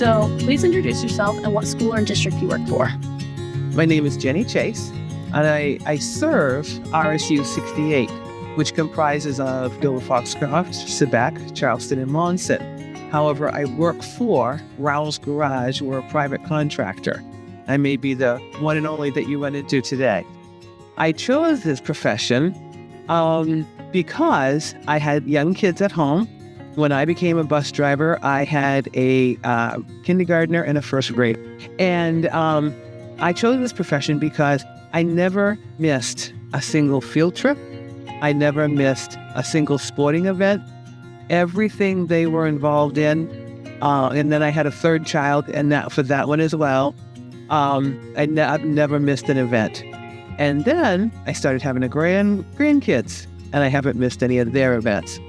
So please introduce yourself and what school or district you work for. My name is Jenny Chase, and I serve RSU 68, which comprises of Dover Foxcroft, Sebec, Charleston, and Monson. However, I work for Rowell's Garage. We're a private contractor. I may be the one and only that you run into today. I chose this profession because I had young kids at home. When I became a bus driver, I had a kindergartner and a first grader. And I chose this profession because I never missed a single field trip. I never missed a single sporting event. Everything they were involved in. And then I had a third child, and for that one as well. I've never missed an event. And then I started having grandkids, and I haven't missed any of their events.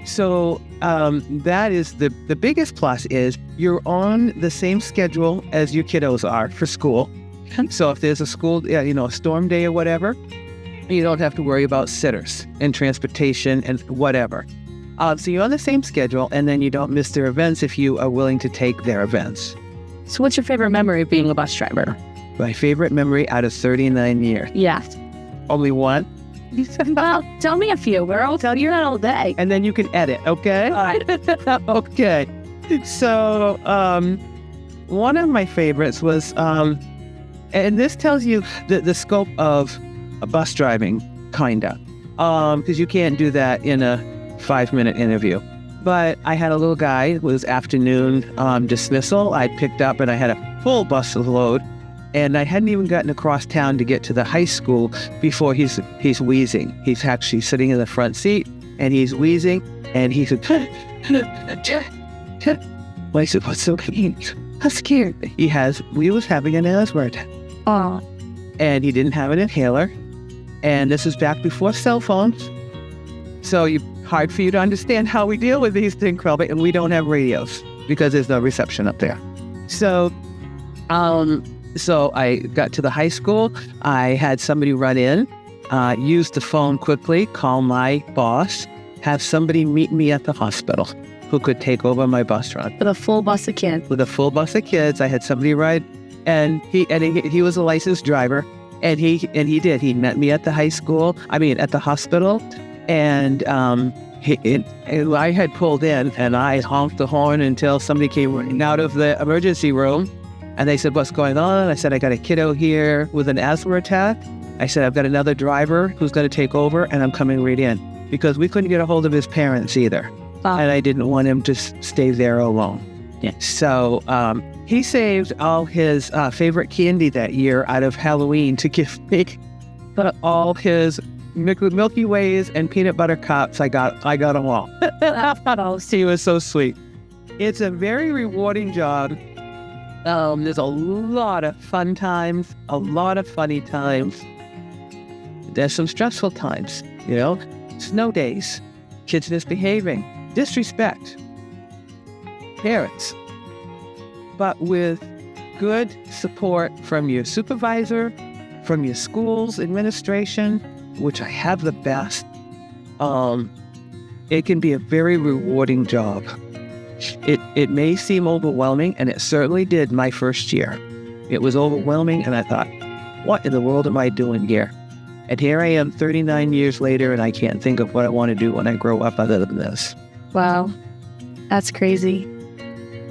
So that is the biggest plus is you're on the same schedule as your kiddos are for school. So if there's a school, a storm day or whatever, you don't have to worry about sitters and transportation and whatever. So you're on the same schedule, and then you don't miss their events if you are willing to take their events. So what's your favorite memory of being a bus driver? My favorite memory out of 39 years. Yes. Only one? Well, tell me a few. We'll tell you that all day. And then you can edit, okay? All right. Okay. So one of my favorites was, and this tells you the scope of a bus driving, kinda, because you can't do that in a 5-minute interview. But I had a little guy. It was afternoon dismissal. I picked up and I had a full bus load. And I hadn't even gotten across town to get to the high school before he's wheezing. He's actually sitting in the front seat, and he's wheezing, and he said, I said, what's so mean? I'm scared. He was having an asthma attack. Oh. And he didn't have an inhaler. And this was back before cell phones. So hard for you to understand how we deal with these things, probably, and we don't have radios because there's no reception up there. So I got to the high school. I had somebody run in, use the phone quickly, call my boss, have somebody meet me at the hospital who could take over my bus run. With a full bus of kids. With a full bus of kids, I had somebody ride, and he was a licensed driver, and he did. He met me at the at the hospital, and I had pulled in, and I honked the horn until somebody came running out of the emergency room. And they said, what's going on? I said, I got a kiddo here with an asthma attack. I said, I've got another driver who's going to take over, and I'm coming right in. Because we couldn't get a hold of his parents either. Wow. And I didn't want him to stay there alone. Yeah. So he saved all his favorite candy that year out of Halloween to give me. But all his Milky Ways and peanut butter cups, I got them all. He was so sweet. It's a very rewarding job. There's a lot of fun times, a lot of funny times. There's some stressful times, snow days, kids misbehaving, disrespect, parents. But with good support from your supervisor, from your school's administration, which I have the best, it can be a very rewarding job. It may seem overwhelming, and it certainly did my first year. It was overwhelming, and I thought, what in the world am I doing here? And here I am 39 years later, and I can't think of what I want to do when I grow up other than this. Wow, that's crazy.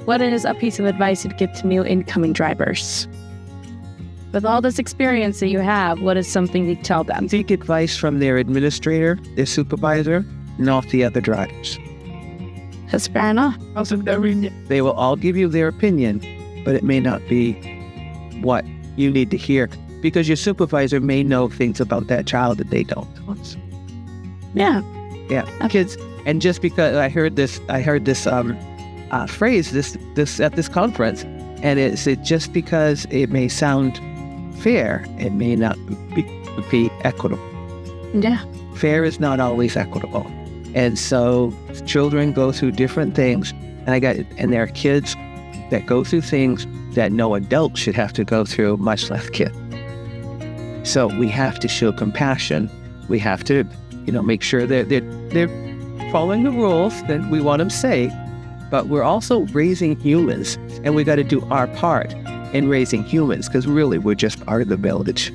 What is a piece of advice you'd give to new incoming drivers? With all this experience that you have, what is something you'd tell them? Seek advice from their administrator, their supervisor, not the other drivers. That's fair enough. They will all give you their opinion, but it may not be what you need to hear, because your supervisor may know things about that child that they don't. Yeah. Kids. And just because I heard this phrase this at this conference, and it's just because it may sound fair, it may not be equitable. Yeah. Fair is not always equitable. And so children go through different things, and there are kids that go through things that no adult should have to go through, much less kid. So we have to show compassion. We have to, make sure that they're following the rules that we want them safe, but we're also raising humans, and we got to do our part in raising humans, because really we're just part of the village.